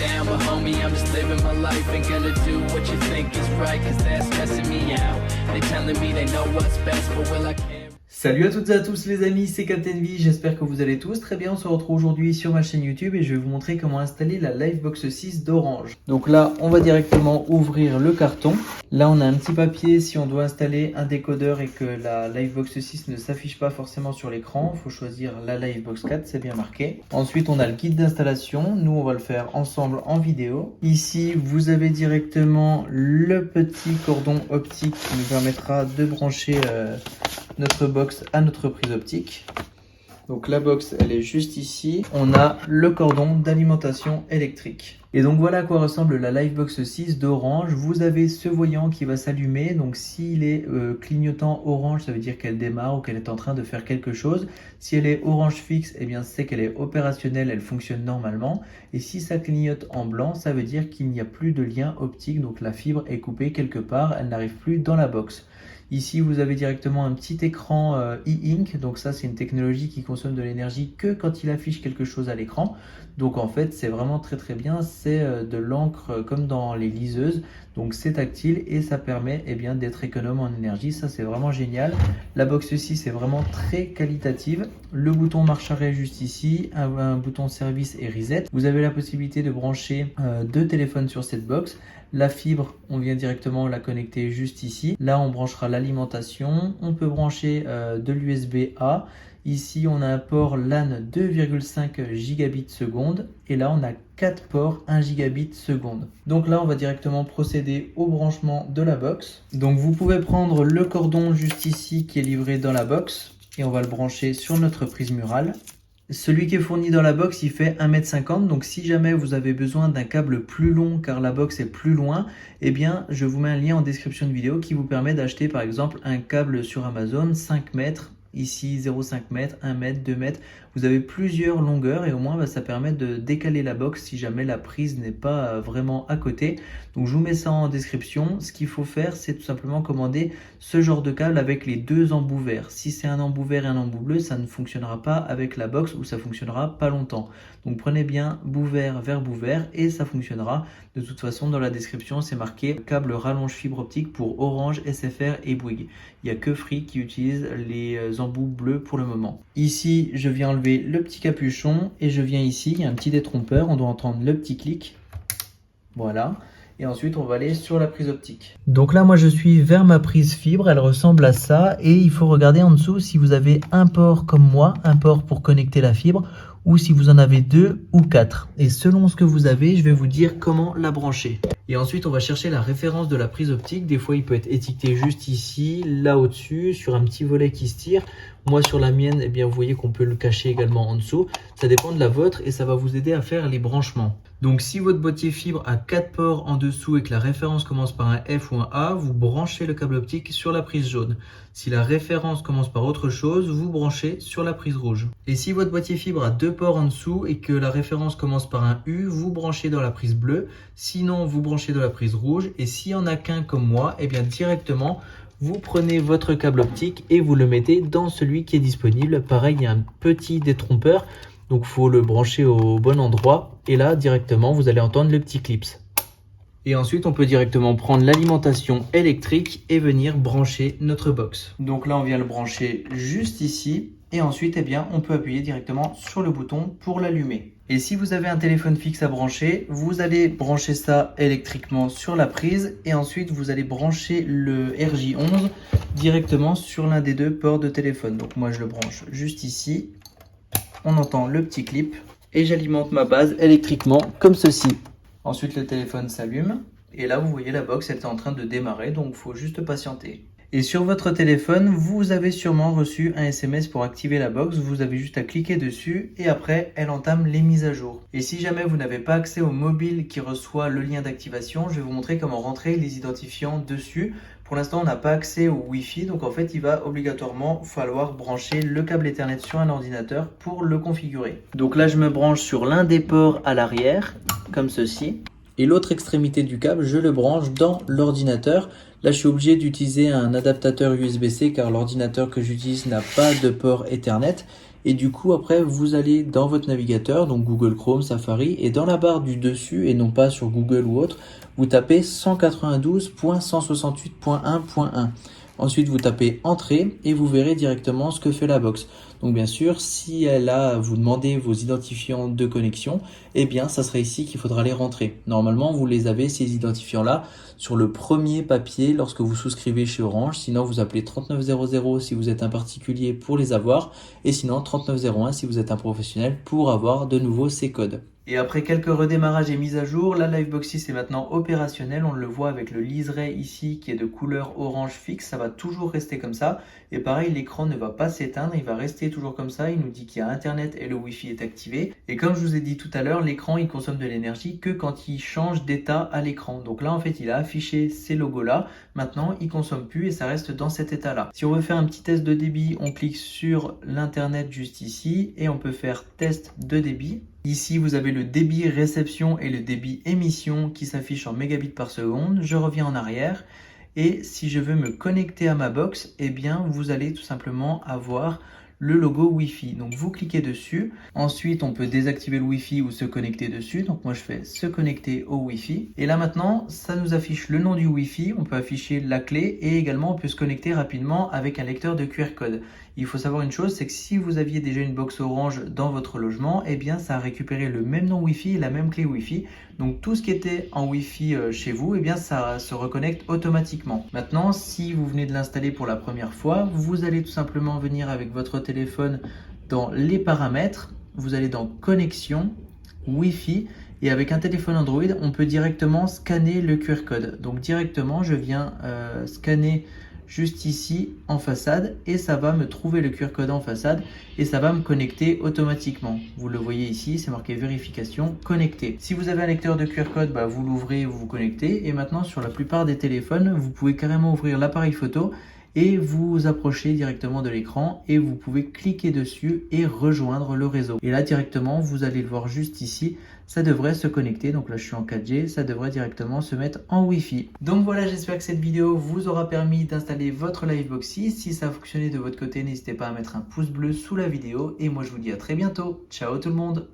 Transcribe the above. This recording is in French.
down, but homie, I'm just living my life. Ain't gonna do what you think is right, cause that's stressing me out. They telling me they know what's best, but will I care? Salut à toutes et à tous les amis, c'est Captain V, j'espère que vous allez tous très bien. On se retrouve aujourd'hui sur ma chaîne YouTube et je vais vous montrer comment installer la Livebox 6 d'Orange. Donc là, on va directement ouvrir le carton. Là, on a un petit papier si on doit installer un décodeur et que la Livebox 6 ne s'affiche pas forcément sur l'écran. Il faut choisir la Livebox 4, c'est bien marqué. Ensuite, on a le guide d'installation. Nous, on va le faire ensemble en vidéo. Ici, vous avez directement le petit cordon optique qui nous permettra de brancher notre box à notre prise optique. Donc la box, elle est juste ici. On a le cordon d'alimentation électrique. Et donc voilà à quoi ressemble la Livebox 6 d'Orange. Vous avez ce voyant qui va s'allumer. Donc s'il est clignotant orange, ça veut dire qu'elle démarre ou qu'elle est en train de faire quelque chose. Si elle est orange fixe, eh bien c'est qu'elle est opérationnelle, elle fonctionne normalement. Et si ça clignote en blanc, ça veut dire qu'il n'y a plus de lien optique. Donc la fibre est coupée quelque part, elle n'arrive plus dans la box. Ici, vous avez directement un petit écran e-ink. Donc ça, c'est une technologie qui consomme de l'énergie que quand il affiche quelque chose à l'écran. Donc en fait, c'est vraiment très bien. C'est de l'encre comme dans les liseuses. Donc c'est tactile et ça permet bien d'être économe en énergie. Ça, c'est vraiment génial. La box 6 est vraiment très qualitative. Le bouton marche arrêt juste ici. Un bouton service et reset. Vous avez la possibilité de brancher deux téléphones sur cette box. La fibre, on vient directement la connecter juste ici. Là, on branchera l'alimentation. On peut brancher de l'USB-A. Ici, on a un port LAN 2,5 gigabits seconde. Et là, on a 4 ports 1 gigabit seconde. Donc là, on va directement procéder au branchement de la box. Donc vous pouvez prendre le cordon juste ici qui est livré dans la box. Et on va le brancher sur notre prise murale. Celui qui est fourni dans la box, il fait 1,50 m. Donc si jamais vous avez besoin d'un câble plus long car la box est plus loin, eh bien je vous mets un lien en description de vidéo qui vous permet d'acheter par exemple un câble sur Amazon 5 mètres. Ici 0,5 m, 1 m, 2 m. Vous avez plusieurs longueurs et au moins ça permet de décaler la box si jamais la prise n'est pas vraiment à côté. Donc je vous mets ça en description. Ce qu'il faut faire, c'est tout simplement commander ce genre de câble avec les deux embouts verts. Si c'est un embout vert et un embout bleu, ça ne fonctionnera pas avec la box ou ça fonctionnera pas longtemps. Donc prenez bien bout vert vers bout vert et ça fonctionnera. De toute façon, dans la description, c'est marqué câble rallonge fibre optique pour Orange, SFR et Bouygues. Il n'y a que Free qui utilise les embouts bleus pour le moment. Ici, je viens enlever le petit capuchon et je viens ici, il y a un petit détrompeur, on doit entendre le petit clic. Voilà. Et ensuite, on va aller sur la prise optique. Donc là, moi, je suis vers ma prise fibre. Elle ressemble à ça. Et il faut regarder en dessous si vous avez un port comme moi, un port pour connecter la fibre, ou si vous en avez 2 ou 4. Et selon ce que vous avez, je vais vous dire comment la brancher. Et ensuite, on va chercher la référence de la prise optique. Des fois, il peut être étiqueté juste ici, là au-dessus, sur un petit volet qui se tire. Moi, sur la mienne, eh bien, vous voyez qu'on peut le cacher également en dessous. Ça dépend de la vôtre et ça va vous aider à faire les branchements. Donc, si votre boîtier fibre a 4 ports en dessous et que la référence commence par un F ou un A, vous branchez le câble optique sur la prise jaune. Si la référence commence par autre chose, vous branchez sur la prise rouge. Et si votre boîtier fibre a 2 ports en dessous et que la référence commence par un U, vous branchez dans la prise bleue. Sinon, vous branchez dans la prise rouge. Et s'il n'y en a qu'un comme moi, eh bien directement, vous prenez votre câble optique et vous le mettez dans celui qui est disponible. Pareil, il y a un petit détrompeur. Donc, il faut le brancher au bon endroit. Et là, directement, vous allez entendre le petit clips. Et ensuite, on peut directement prendre l'alimentation électrique et venir brancher notre box. Donc là, on vient le brancher juste ici. Et ensuite, eh bien, on peut appuyer directement sur le bouton pour l'allumer. Et si vous avez un téléphone fixe à brancher, vous allez brancher ça électriquement sur la prise. Et ensuite, vous allez brancher le RJ11 directement sur l'un des deux ports de téléphone. Donc moi, je le branche juste ici. On entend le petit clip. Et j'alimente ma base électriquement comme ceci. Ensuite, le téléphone s'allume. Et là, vous voyez la box, elle est en train de démarrer. Donc, il faut juste patienter. Et sur votre téléphone, vous avez sûrement reçu un SMS pour activer la box. Vous avez juste à cliquer dessus et après, elle entame les mises à jour. Et si jamais vous n'avez pas accès au mobile qui reçoit le lien d'activation, je vais vous montrer comment rentrer les identifiants dessus. Pour l'instant, on n'a pas accès au Wi-Fi, donc en fait, il va obligatoirement falloir brancher le câble Ethernet sur un ordinateur pour le configurer. Donc là, je me branche sur l'un des ports à l'arrière, comme ceci. Et l'autre extrémité du câble, je le branche dans l'ordinateur. Là, je suis obligé d'utiliser un adaptateur USB-C car l'ordinateur que j'utilise n'a pas de port Ethernet. Et du coup, après, vous allez dans votre navigateur, donc Google Chrome, Safari, et dans la barre du dessus, et non pas sur Google ou autre, vous tapez 192.168.1.1. Ensuite, vous tapez Entrée et vous verrez directement ce que fait la box. Donc bien sûr, si elle a à vous demander vos identifiants de connexion, eh bien, ça sera ici qu'il faudra les rentrer. Normalement, vous les avez, ces identifiants-là, sur le premier papier lorsque vous souscrivez chez Orange. Sinon, vous appelez 3900 si vous êtes un particulier pour les avoir. Et sinon, 3901 si vous êtes un professionnel pour avoir de nouveau ces codes. Et après quelques redémarrages et mises à jour, la Livebox 6 est maintenant opérationnelle. On le voit avec le liseré ici qui est de couleur orange fixe. Ça va toujours rester comme ça. Et pareil, l'écran ne va pas s'éteindre. Il va rester toujours comme ça. Il nous dit qu'il y a Internet et le Wi-Fi est activé. Et comme je vous ai dit tout à l'heure, l'écran il consomme de l'énergie que quand il change d'état à l'écran. Donc là, en fait, il a affiché ces logos-là. Maintenant, il consomme plus et ça reste dans cet état-là. Si on veut faire un petit test de débit, on clique sur l'Internet juste ici et on peut faire test de débit. Ici, vous avez le débit réception et le débit émission qui s'affichent en mégabits par seconde. Je reviens en arrière et si je veux me connecter à ma box, eh bien, vous allez tout simplement avoir le logo Wi-Fi. Donc, vous cliquez dessus. Ensuite, on peut désactiver le Wi-Fi ou se connecter dessus. Donc, moi, je fais se connecter au Wi-Fi. Et là, maintenant, ça nous affiche le nom du Wi-Fi. On peut afficher la clé et également, on peut se connecter rapidement avec un lecteur de QR code. Il faut savoir une chose, c'est que si vous aviez déjà une box Orange dans votre logement, eh bien, ça a récupéré le même nom Wi-Fi et la même clé Wi-Fi. Donc, tout ce qui était en Wi-Fi chez vous, eh bien, ça se reconnecte automatiquement. Maintenant, si vous venez de l'installer pour la première fois, vous allez tout simplement venir avec votre téléphone dans les paramètres. Vous allez dans connexion, Wi-Fi. Et avec un téléphone Android, on peut directement scanner le QR code. Donc, directement, je viens scanner juste ici en façade et ça va me trouver le QR code en façade et ça va me connecter automatiquement. Vous le voyez ici, c'est marqué vérification connecté. Si vous avez un lecteur de QR code, vous l'ouvrez, vous vous connectez et maintenant sur la plupart des téléphones, vous pouvez carrément ouvrir l'appareil photo et vous approchez directement de l'écran et vous pouvez cliquer dessus et rejoindre le réseau. Et là directement, vous allez le voir juste ici, ça devrait se connecter. Donc là, je suis en 4G, ça devrait directement se mettre en Wi-Fi. Donc voilà, j'espère que cette vidéo vous aura permis d'installer votre Livebox 6. Si ça a fonctionné de votre côté, n'hésitez pas à mettre un pouce bleu sous la vidéo. Et moi, je vous dis à très bientôt. Ciao tout le monde!